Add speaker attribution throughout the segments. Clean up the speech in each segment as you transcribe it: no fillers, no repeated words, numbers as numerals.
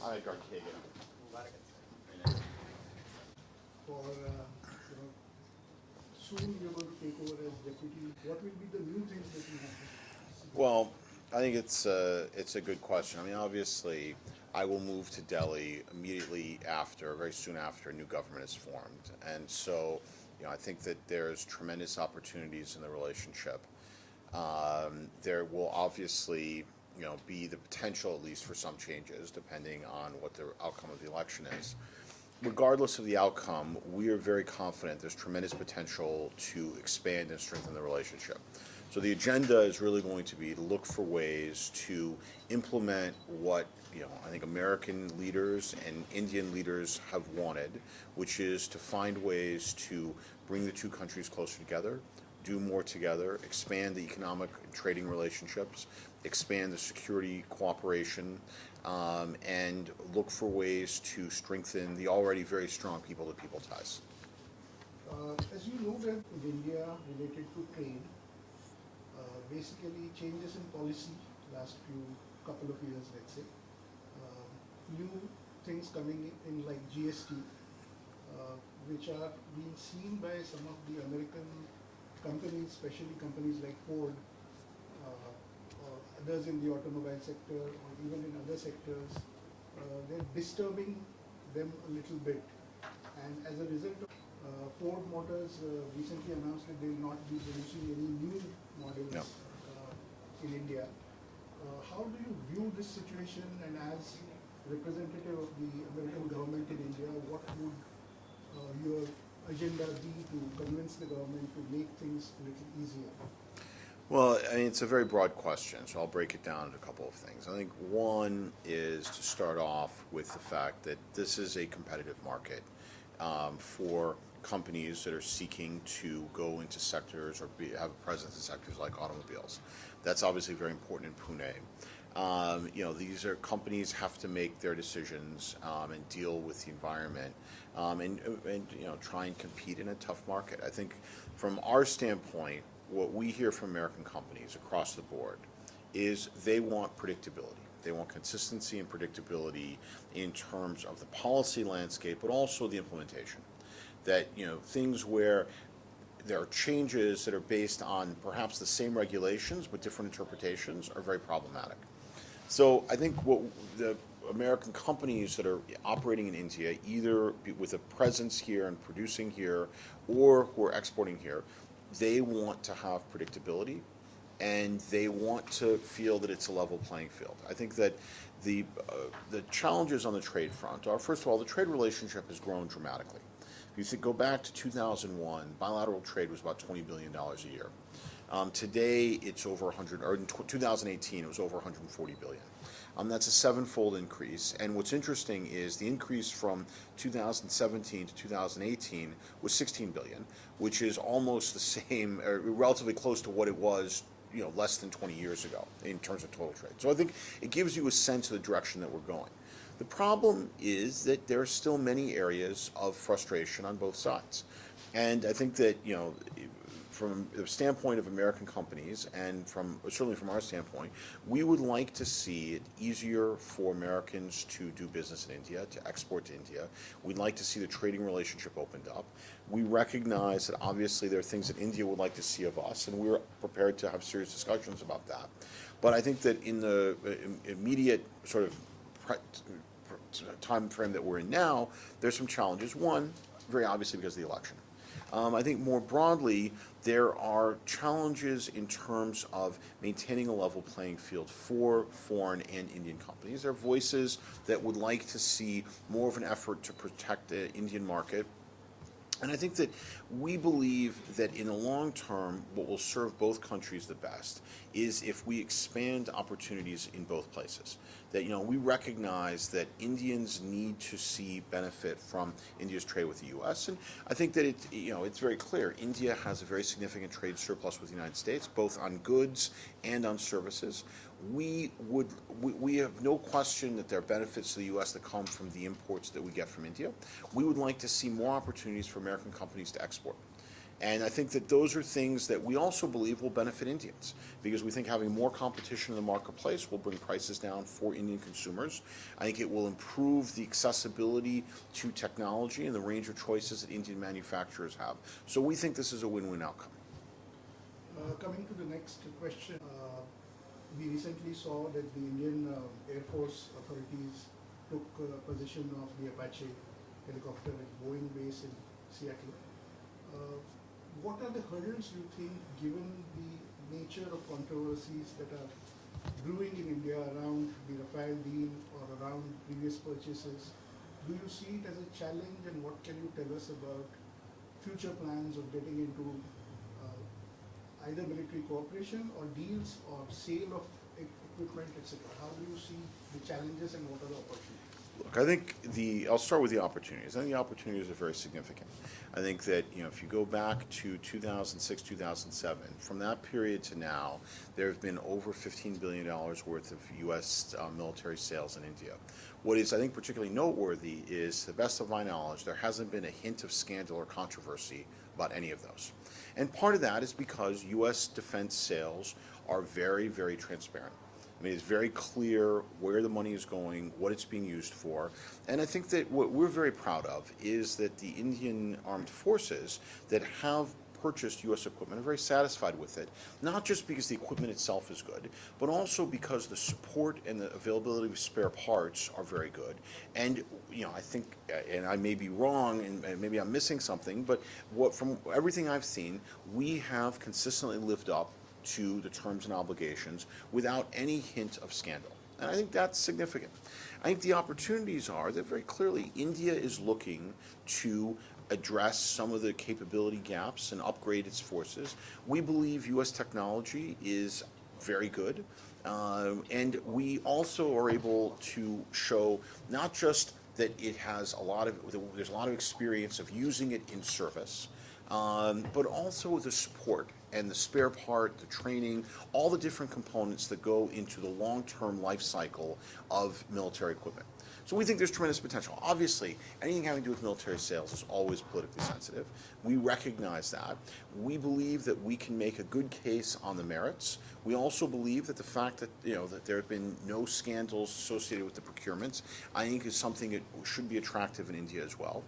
Speaker 1: I'm Edgard D Kagan.
Speaker 2: For soon you're going to take over as deputy. What will be the new things that you have to see?
Speaker 1: Well, I think it's a good question. I mean, obviously, I will move to Delhi immediately after, very soon after, a new government is formed, and so I think that there's tremendous opportunities in the relationship. There will obviously, be the potential, at least, for some changes, depending on what the outcome of the election is. Regardless of the outcome, we are very confident there's tremendous potential to expand and strengthen the relationship. So the agenda is really going to be to look for ways to implement what I think American leaders and Indian leaders have wanted, which is to find ways to bring the two countries closer together, do more together, expand the economic and trading relationships, expand the security cooperation, and look for ways to strengthen the already very strong people-to-people ties.
Speaker 2: As you know that in India related to trade, basically changes in policy last couple of years, let's say, new things coming in like GST, which are being seen by some of the American companies, especially companies like Ford, or others in the automobile sector, or even in other sectors, they're disturbing them a little bit. And as a result, Ford Motors recently announced that they will not be producing any new models
Speaker 1: No.
Speaker 2: in India. How do you view this situation, and as representative of the American government in India, what would your agenda be to convince the government to make things a little easier?
Speaker 1: Well, I mean, it's a very broad question, so I'll break it down into a couple of things. I think one is to start off with the fact that this is a competitive market for companies that are seeking to go into sectors or have a presence in sectors like automobiles. That's obviously very important in Pune. These are companies have to make their decisions and deal with the environment and try and compete in a tough market. I think from our standpoint, what we hear from American companies across the board is they want predictability. They want consistency and predictability in terms of the policy landscape, but also the implementation. That, things where there are changes that are based on perhaps the same regulations but different interpretations are very problematic. So I think what the American companies that are operating in India, either with a presence here and producing here or who are exporting here, they want to have predictability and they want to feel that it's a level playing field. I think that the challenges on the trade front are, first of all, the trade relationship has grown dramatically. If you go back to 2001, bilateral trade was about $20 billion a year. Today, it's over 100, or in 2018, it was over 140 billion. That's a seven-fold increase. And what's interesting is the increase from 2017 to 2018 was 16 billion, which is almost the same, or relatively close to what it was, less than 20 years ago in terms of total trade. So I think it gives you a sense of the direction that we're going. The problem is that there are still many areas of frustration on both sides. And I think that, from the standpoint of American companies and certainly from our standpoint, we would like to see it easier for Americans to do business in India, to export to India. We'd like to see the trading relationship opened up. We recognize that obviously there are things that India would like to see of us, and we're prepared to have serious discussions about that. But I think that in the immediate sort of time frame that we're in now, there's some challenges. One, very obviously because of the election. I think more broadly, there are challenges in terms of maintaining a level playing field for foreign and Indian companies. There are voices that would like to see more of an effort to protect the Indian market. And I think that we believe that in the long term, what will serve both countries the best is if we expand opportunities in both places. That, we recognize that Indians need to see benefit from India's trade with the U.S. And I think that it's very clear. India has a very significant trade surplus with the United States, both on goods and on services. We have no question that there are benefits to the U.S. that come from the imports that we get from India. We would like to see more opportunities for American companies to export. And I think that those are things that we also believe will benefit Indians, because we think having more competition in the marketplace will bring prices down for Indian consumers. I think it will improve the accessibility to technology and the range of choices that Indian manufacturers have. So we think this is a win-win outcome.
Speaker 2: Coming to the next question, we recently saw that the Indian Air Force authorities took possession of the Apache helicopter at Boeing base in Seattle. What are the hurdles you think, given the nature of controversies that are brewing in India around the Rafale deal or around previous purchases? Do you see it as a challenge, and what can you tell us about future plans of getting into either military cooperation or deals or sale of equipment, etc.? How do you see the challenges and what are the opportunities?
Speaker 1: Look, I think I'll start with the opportunities. I think the opportunities are very significant. I think that, if you go back to 2006, 2007, from that period to now, there have been over $15 billion worth of U.S. Military sales in India. What is, I think, particularly noteworthy is, to the best of my knowledge, there hasn't been a hint of scandal or controversy about any of those. And part of that is because U.S. defense sales are very, very transparent. I mean, it's very clear where the money is going, what it's being used for. And I think that what we're very proud of is that the Indian armed forces that have purchased U.S. equipment are very satisfied with it, not just because the equipment itself is good, but also because the support and the availability of spare parts are very good. And, I think, and I may be wrong, and maybe I'm missing something, but from everything I've seen, we have consistently lived up to the terms and obligations without any hint of scandal. And I think that's significant. I think the opportunities are that very clearly India is looking to address some of the capability gaps and upgrade its forces. We believe U.S. technology is very good, and we also are able to show not just that there's a lot of experience of using it in service, but also the support and the spare part, the training, all the different components that go into the long-term life cycle of military equipment. So we think there's tremendous potential. Obviously, anything having to do with military sales is always politically sensitive. We recognize that. We believe that we can make a good case on the merits. We also believe that the fact that, that there have been no scandals associated with the procurements, I think is something that should be attractive in India as well.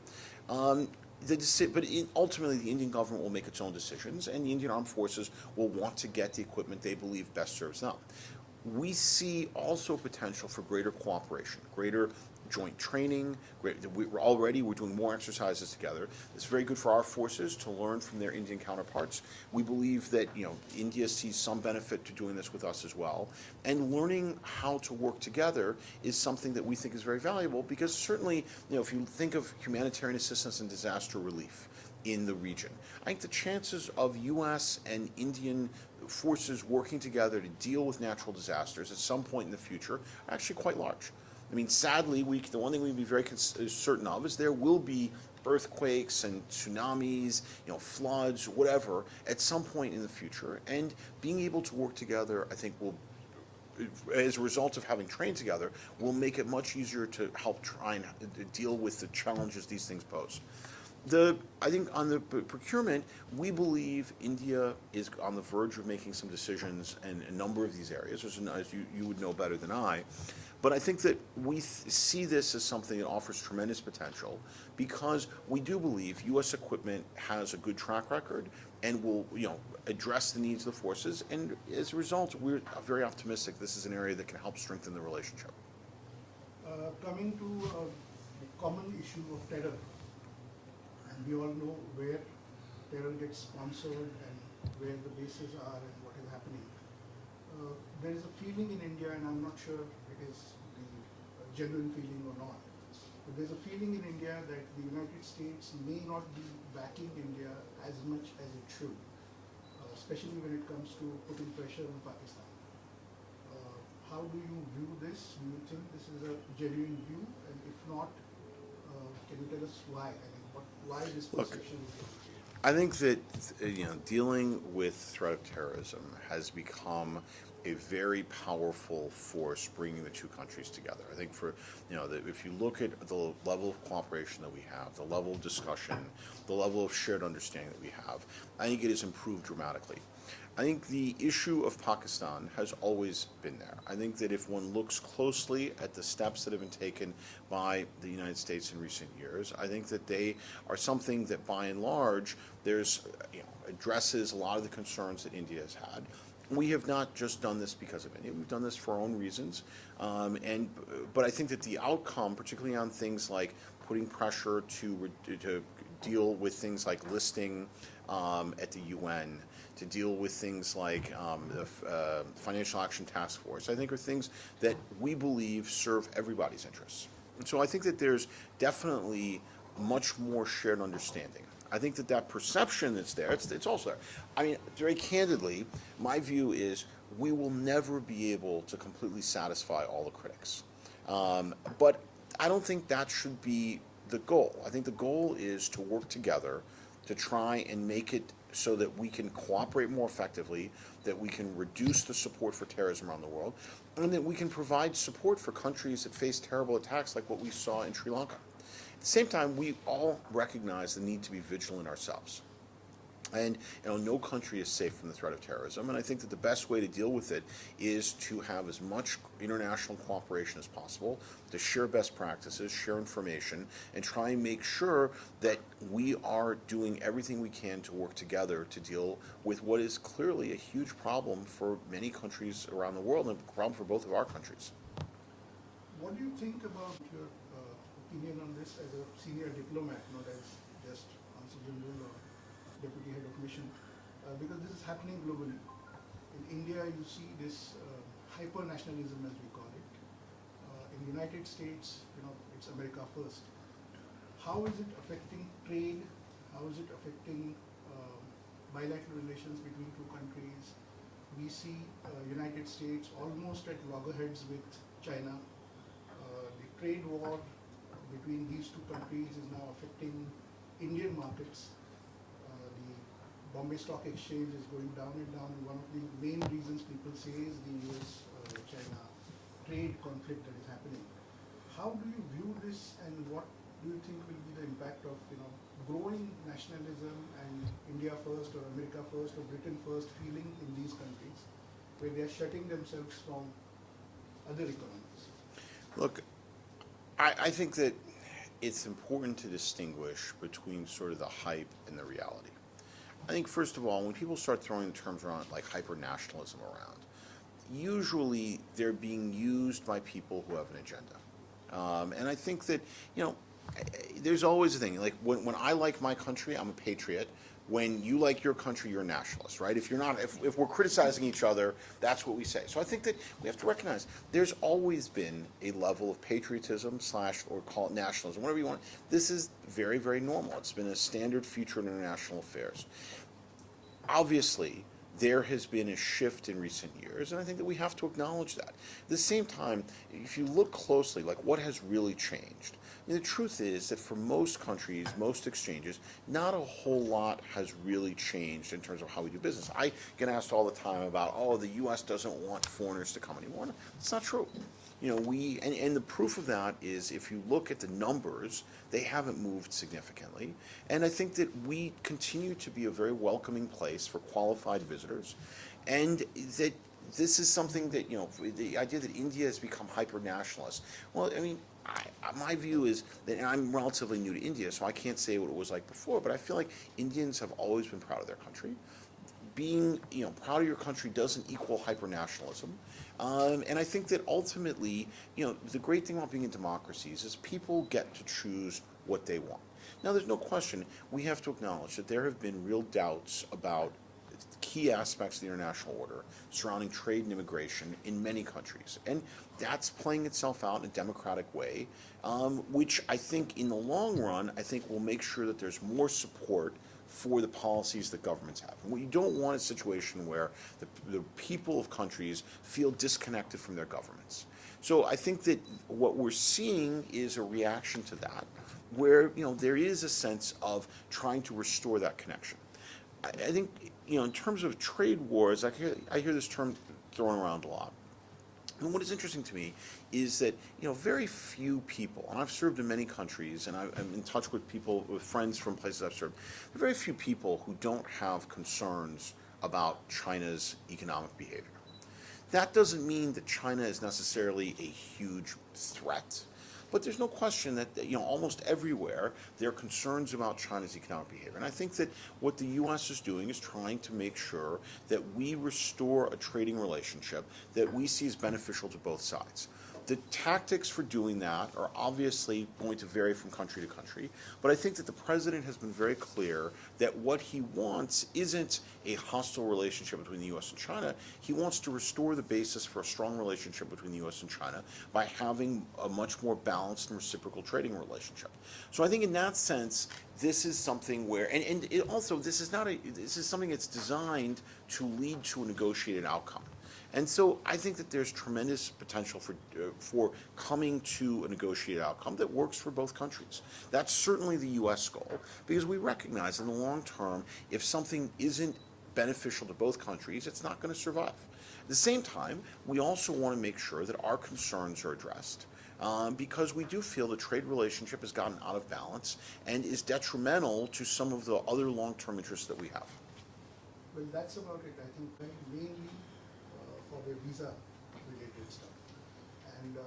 Speaker 1: But ultimately, the Indian government will make its own decisions, and the Indian Armed Forces will want to get the equipment they believe best serves them. We see also potential for greater cooperation, greater joint training. We're doing more exercises together. It's very good for our forces to learn from their Indian counterparts. We believe that India sees some benefit to doing this with us as well. And learning how to work together is something that we think is very valuable, because certainly, if you think of humanitarian assistance and disaster relief in the region, I think the chances of U.S. and Indian forces working together to deal with natural disasters at some point in the future are actually quite large. I mean, sadly, the one thing we'd be very certain of is there will be earthquakes and tsunamis, floods, whatever, at some point in the future. And being able to work together, I think, will, as a result of having trained together, will make it much easier to help try and deal with the challenges these things pose. I think on the procurement, we believe India is on the verge of making some decisions in a number of these areas, as you would know better than I. But I think that we see this as something that offers tremendous potential, because we do believe U.S. equipment has a good track record and will, address the needs of the forces. And as a result, we're very optimistic this is an area that can help strengthen the relationship.
Speaker 2: Coming to a common issue of terror, and we all know where terror gets sponsored and where the bases are and what is happening. There is a feeling in India, and I'm not sure it is the genuine feeling or not, but there's a feeling in India that the United States may not be backing India as much as it should, especially when it comes to putting pressure on Pakistan. How do you view this? Do you think this is a genuine view? And if not, can you tell us why? I mean, why this perception is there?
Speaker 1: I think that dealing with threat of terrorism has become a very powerful force bringing the two countries together. I think if you look at the level of cooperation that we have, the level of discussion, the level of shared understanding that we have, I think it has improved dramatically. I think the issue of Pakistan has always been there. I think that if one looks closely at the steps that have been taken by the United States in recent years, I think that they are something that by and large addresses a lot of the concerns that India has had. We have not just done this because of India. We've done this for our own reasons. But I think that the outcome, particularly on things like putting pressure to deal with things like listing at the UN, to deal with things like the Financial Action Task Force, I think are things that we believe serve everybody's interests. And so I think that there's definitely much more shared understanding. I think that perception that's there, it's also there. I mean, very candidly, my view is we will never be able to completely satisfy all the critics. But I don't think that should be the goal. I think the goal is to work together to try and make it so that we can cooperate more effectively, that we can reduce the support for terrorism around the world, and that we can provide support for countries that face terrible attacks like what we saw in Sri Lanka. At the same time, we all recognize the need to be vigilant ourselves. And no country is safe from the threat of terrorism, and I think that the best way to deal with it is to have as much international cooperation as possible, to share best practices, share information, and try and make sure that we are doing everything we can to work together to deal with what is clearly a huge problem for many countries around the world, and a problem for both of our countries.
Speaker 2: What do you think about your opinion on this as a senior diplomat, not as just Consul General or Deputy Head of Mission? Because this is happening globally. In India, you see this hyper-nationalism, as we call it. In the United States, it's America first. How is it affecting trade? How is it affecting bilateral relations between two countries? We see United States almost at loggerheads with China. The trade war between these two countries is now affecting Indian markets. The Bombay Stock Exchange is going down and down. And one of the main reasons people say is the US-China trade conflict that is happening. How do you view this, and what do you think will be the impact of growing nationalism and India first or America first or Britain first feeling in these countries where they are shutting themselves from other economies?
Speaker 1: Look, I think that it's important to distinguish between sort of the hype and the reality. I think, first of all, when people start throwing terms around like hyper-nationalism around, usually they're being used by people who have an agenda. And I think that, there's always a thing, like when I like my country, I'm a patriot. When you like your country, you're a nationalist, right? If we're criticizing each other, that's what we say. So I think that we have to recognize there's always been a level of patriotism / or call it nationalism, whatever you want. This is very, very normal. It's been a standard feature in international affairs. Obviously, there has been a shift in recent years, and I think that we have to acknowledge that. At the same time, if you look closely, like what has really changed? I mean, the truth is that for most countries, most exchanges, not a whole lot has really changed in terms of how we do business. I get asked all the time about, the U.S. doesn't want foreigners to come anymore. No, it's not true. And the proof of that is if you look at the numbers, they haven't moved significantly. And I think that we continue to be a very welcoming place for qualified visitors. And that this is something that, the idea that India has become hyper-nationalist. Well, I mean, my view is that, and I'm relatively new to India, so I can't say what it was like before, but I feel like Indians have always been proud of their country. Being, proud of your country doesn't equal hyper-nationalism. And I think that ultimately, the great thing about being in democracies is people get to choose what they want. Now, there's no question, we have to acknowledge that there have been real doubts about key aspects of the international order surrounding trade and immigration in many countries. And that's playing itself out in a democratic way, which I think in the long run, I think will make sure that there's more support for the policies that governments have. And what you don't want is a situation where the people of countries feel disconnected from their governments. So I think that what we're seeing is a reaction to that, where there is a sense of trying to restore that connection. I think in terms of trade wars, I hear this term thrown around a lot. And what is interesting to me is that very few people, and I've served in many countries, and I'm in touch with people, with friends from places I've served. There are very few people who don't have concerns about China's economic behavior. That doesn't mean that China is necessarily a huge threat, but there's no question that almost everywhere there are concerns about China's economic behavior. And I think that what the U.S. is doing is trying to make sure that we restore a trading relationship that we see as beneficial to both sides. The tactics for doing that are obviously going to vary from country to country, but I think that the president has been very clear that what he wants isn't a hostile relationship between the U.S. and China. He wants to restore the basis for a strong relationship between the U.S. and China by having a much more balanced and reciprocal trading relationship. So I think in that sense, this is something where, and it also, this is something that's designed to lead to a negotiated outcome. And so I think that there's tremendous potential for coming to a negotiated outcome that works for both countries. That's certainly the U.S. goal, because we recognize in the long term, if something isn't beneficial to both countries, it's not going to survive. At the same time, we also want to make sure that our concerns are addressed, because we do feel the trade relationship has gotten out of balance and is detrimental to some of the other long-term interests that we have.
Speaker 2: Well, that's about it. I think mainly for the visa-related stuff. And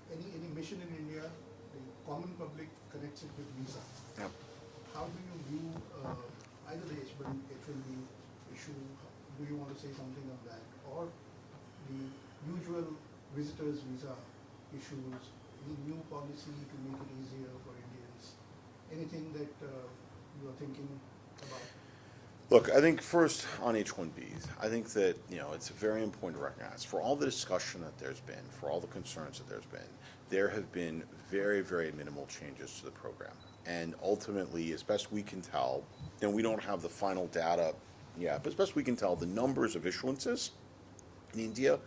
Speaker 2: any mission in India, the common public connects it with visa.
Speaker 1: Yep.
Speaker 2: How do you view either the H1B issue? Do you want to say something on that? Or the usual visitors visa issues, any new policy to make it easier for Indians? Anything that you are thinking about?
Speaker 1: Look, I think first on H-1Bs, I think that it's very important to recognize, for all the discussion that there's been, for all the concerns that there's been, there have been very, very minimal changes to the program. And ultimately, as best we can tell, and we don't have the final data yet, but as best we can tell, the numbers of issuances in India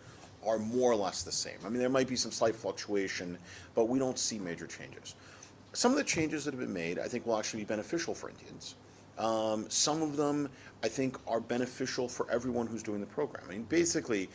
Speaker 1: are more or less the same. I mean, there might be some slight fluctuation, but we don't see major changes. Some of the changes that have been made, I think, will actually be beneficial for Indians. Some of them, I think, are beneficial for everyone who's doing the program. I mean, basically,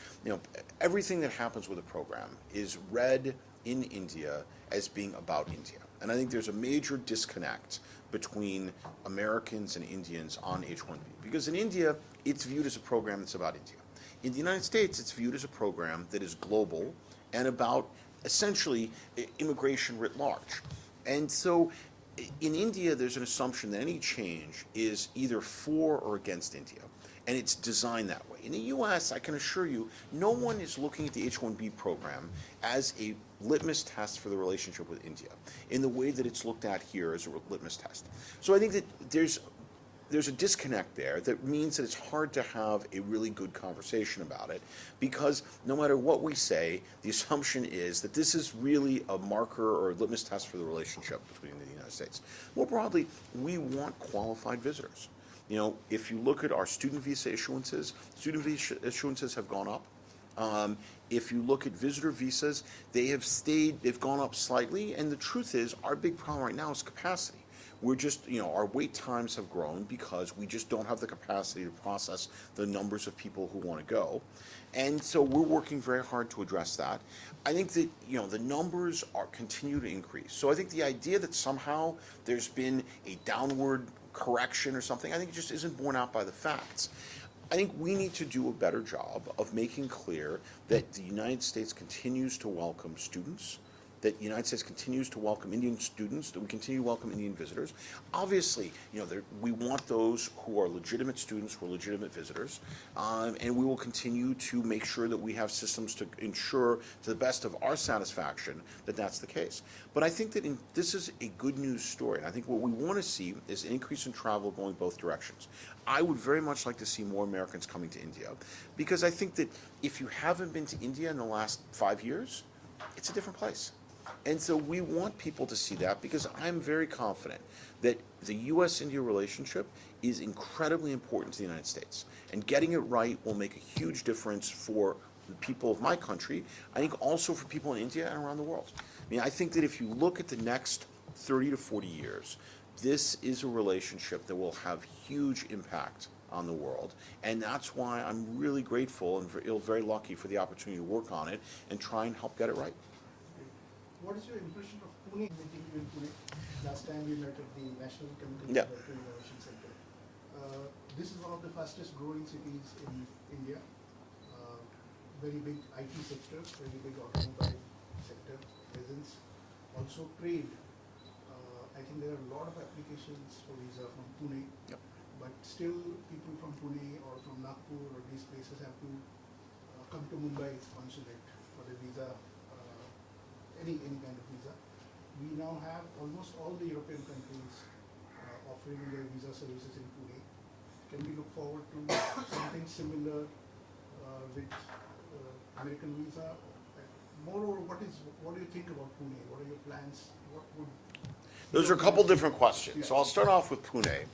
Speaker 1: everything that happens with a program is read in India as being about India. And I think there's a major disconnect between Americans and Indians on H-1B. Because in India, it's viewed as a program that's about India. In the United States, it's viewed as a program that is global and about, essentially, immigration writ large. And so in India, there's an assumption that any change is either for or against India, and it's designed that way. In the U.S., I can assure you, no one is looking at the H-1B program as a litmus test for the relationship with India, in the way that it's looked at here as a litmus test. So I think that there's a disconnect there that means that it's hard to have a really good conversation about it, because no matter what we say, the assumption is that this is really a marker or a litmus test for the relationship between the United States. More broadly, we want qualified visitors. If you look at our student visa issuances, have gone up. If you look at visitor visas, they've gone up slightly, and the truth is, our big problem right now is capacity. We're just, our wait times have grown because we just don't have the capacity to process the numbers of people who want to go. And so we're working very hard to address that. I think that, the numbers continue to increase. So I think the idea that somehow there's been a downward correction or something, I think it just isn't borne out by the facts. I think we need to do a better job of making clear that the United States continues to welcome students, that the United States continues to welcome Indian students, that we continue to welcome Indian visitors. Obviously, we want those who are legitimate students, who are legitimate visitors, and we will continue to make sure that we have systems to ensure, to the best of our satisfaction, that that's the case. But I think that this is a good news story, and I think what we want to see is an increase in travel going both directions. I would very much like to see more Americans coming to India, because I think that if you haven't been to India in the last 5 years, it's a different place. And so we want people to see that, because I'm very confident that the U.S.-India relationship is incredibly important to the United States. And getting it right will make a huge difference for the people of my country, I think also for people in India and around the world. I mean, I think that if you look at the next 30 to 40 years, this is a relationship that will have huge impact on the world, and that's why I'm really grateful and feel very lucky for the opportunity to work on it and try and help get it right.
Speaker 2: What is your impression of Pune meeting you in Pune? Last time we met at the National Chemical
Speaker 1: Yeah.
Speaker 2: Laboratory Innovation Center. This is one of the fastest growing cities in India. Very big IT sector, very big automobile sector presence. Also trade. I think there are a lot of applications for visa from Pune.
Speaker 1: Yep.
Speaker 2: But still people from Pune or from Nagpur or these places have to come to Mumbai consulate for the visa, any kind of visa. We now have almost all the European countries offering their visa services in Pune. Can we look forward to something similar with American visa? Moreover, what do you think about Pune? What are your plans? What would
Speaker 1: Those are a couple different questions. So I'll start off with Pune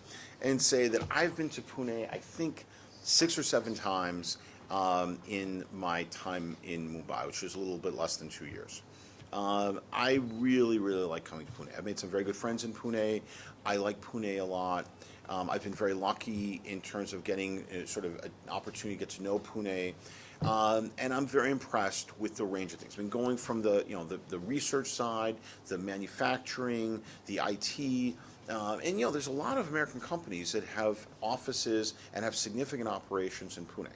Speaker 1: and say that I've been to Pune, I think, 6 or 7 times in my time in Mumbai, which is a little bit less than 2 years. I really, really like coming to Pune. I've made some very good friends in Pune. I like Pune a lot. I've been very lucky in terms of getting sort of an opportunity to get to know Pune. And I'm very impressed with the range of things. I've been going from the research side, the manufacturing, the IT, and there's a lot of American companies that have offices and have significant operations in Pune.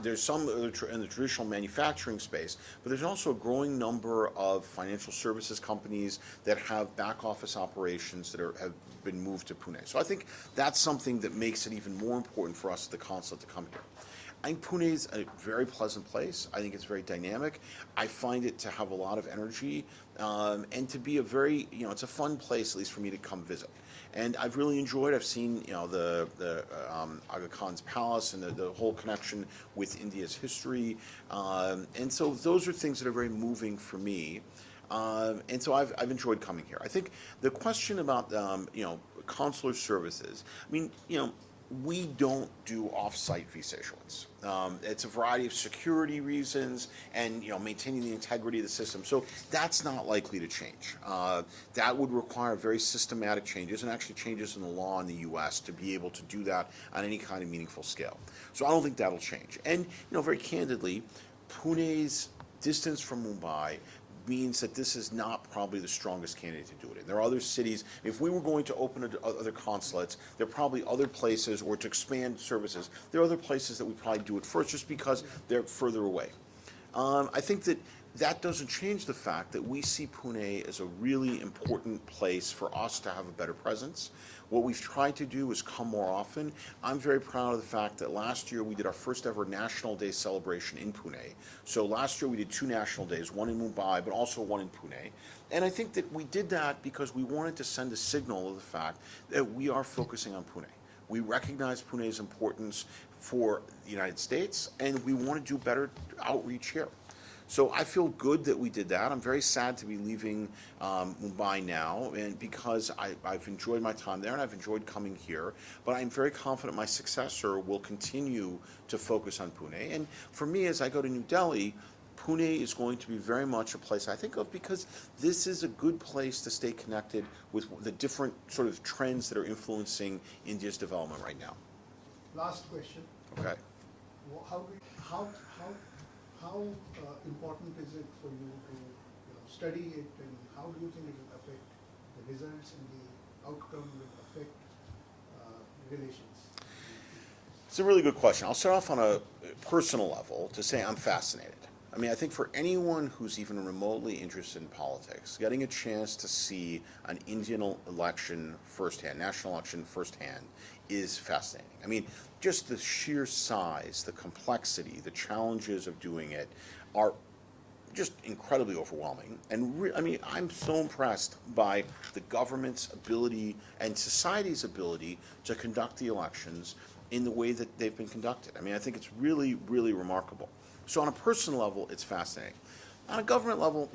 Speaker 1: There's some in the traditional manufacturing space, but there's also a growing number of financial services companies that have back office operations that have been moved to Pune. So I think that's something that makes it even more important for us at the consulate to come here. I think Pune is a very pleasant place. I think it's very dynamic. I find it to have a lot of energy and to be a very, it's a fun place, at least for me to come visit. And I've really enjoyed. I've seen, the Aga Khan's palace and the whole connection with India's history. And so those are things that are very moving for me. And so I've enjoyed coming here. I think the question about, consular services, we don't do off-site visa issuance. It's a variety of security reasons and maintaining the integrity of the system. So that's not likely to change. That would require very systematic changes and actually changes in the law in the U.S. to be able to do that on any kind of meaningful scale. So I don't think that'll change. And very candidly, Pune's distance from Mumbai means that this is not probably the strongest candidate to do it in. There are other cities. If we were going to open other consulates, there are probably other places, or to expand services, there are other places that we probably do it first just because they're further away. I think that doesn't change the fact that we see Pune as a really important place for us to have a better presence. What we've tried to do is come more often. I'm very proud of the fact that last year we did our first ever National Day celebration in Pune. So last year we did 2 national days, one in Mumbai, but also one in Pune. And I think that we did that because we wanted to send a signal of the fact that we are focusing on Pune. We recognize Pune's importance for the United States, and we want to do better outreach here. So I feel good that we did that. I'm very sad to be leaving Mumbai now, and because I've enjoyed my time there and I've enjoyed coming here. But I'm very confident my successor will continue to focus on Pune. And for me, as I go to New Delhi, Pune is going to be very much a place I think of because this is a good place to stay connected with the different sort of trends that are influencing India's development right now.
Speaker 2: Last question.
Speaker 1: Okay.
Speaker 2: How important is it for you to study it, and how do you think it will affect the results and the outcome, will affect relations?
Speaker 1: It's a really good question. I'll start off on a personal level to say I'm fascinated. I think for anyone who's even remotely interested in politics, getting a chance to see an Indian election firsthand, national election firsthand, is fascinating. Just the sheer size, the complexity, the challenges of doing it are just incredibly overwhelming. And I'm so impressed by the government's ability and society's ability to conduct the elections in the way that they've been conducted. I think it's really, really remarkable. So on a personal level, it's fascinating. On a government level,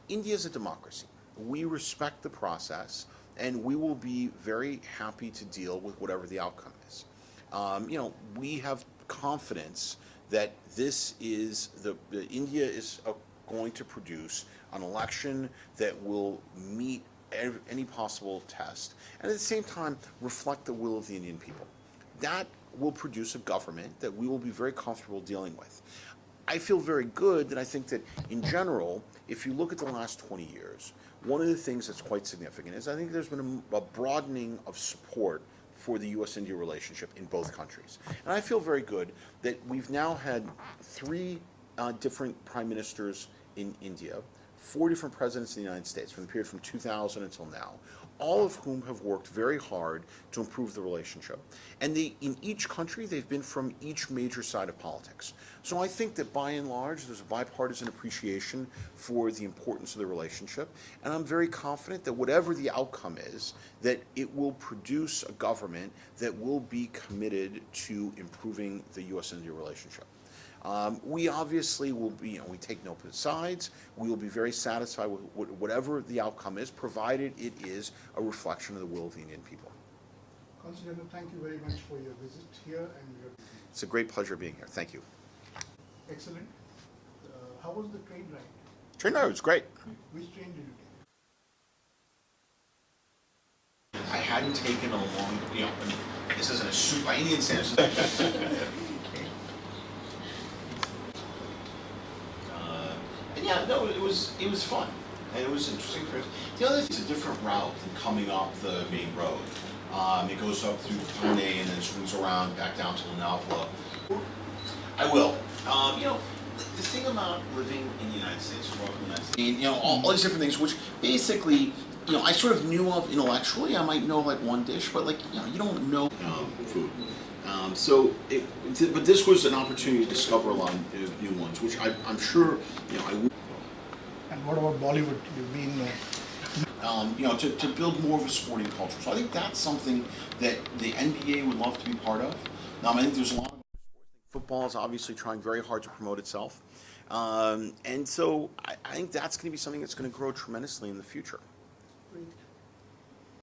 Speaker 1: India is a democracy. We respect the process, and we will be very happy to deal with whatever the outcome is. We have confidence that this is India is going to produce an election that will meet any possible test, and at the same time reflect the will of the Indian people. that will produce a government that we will be very comfortable dealing with. I feel very good that I think that in general, if you look at the last 20 years, one of the things that's quite significant is I think there's been a broadening of support for the U.S.-India relationship in both countries. And I feel very good that we've now had three different prime ministers in India, four different presidents in the United States from the period from 2000 until now, all of whom have worked very hard to improve the relationship. And in each country, they've been from each major side of politics. So I think that by and large, there's a bipartisan appreciation for the importance of the relationship. And I'm very confident that whatever the outcome is, that it will produce a government that will be committed to improving the U.S.-India relationship. We obviously will be, we take no sides. We will be very satisfied with whatever the outcome is, provided it is a reflection of the will of the Indian people.
Speaker 2: Consul, thank you very much for your visit here and your visit.
Speaker 1: It's a great pleasure being here. Thank you.
Speaker 2: Excellent. How was the train ride?
Speaker 1: Train ride was great.
Speaker 2: Which train did you take?
Speaker 1: I hadn't taken a long, this isn't a soup by any sense. Yeah, no, it was fun, and it was interesting. The other thing is a different route than coming up the main road. It goes up through Pune and then swings around back down to Lonavala. I will. The thing about living in the United States, and all these different things, which basically, I sort of knew of intellectually. I might know like one dish, but you don't know food. But this was an opportunity to discover a lot of new ones, which I'm sure, I would.
Speaker 2: And what about Bollywood? You've been...
Speaker 1: to build more of a sporting culture. So I think that's something that the NBA would love to be part of. I think there's a lot of football is obviously trying very hard to promote itself. And so I think that's going to be something that's going to grow tremendously in the future.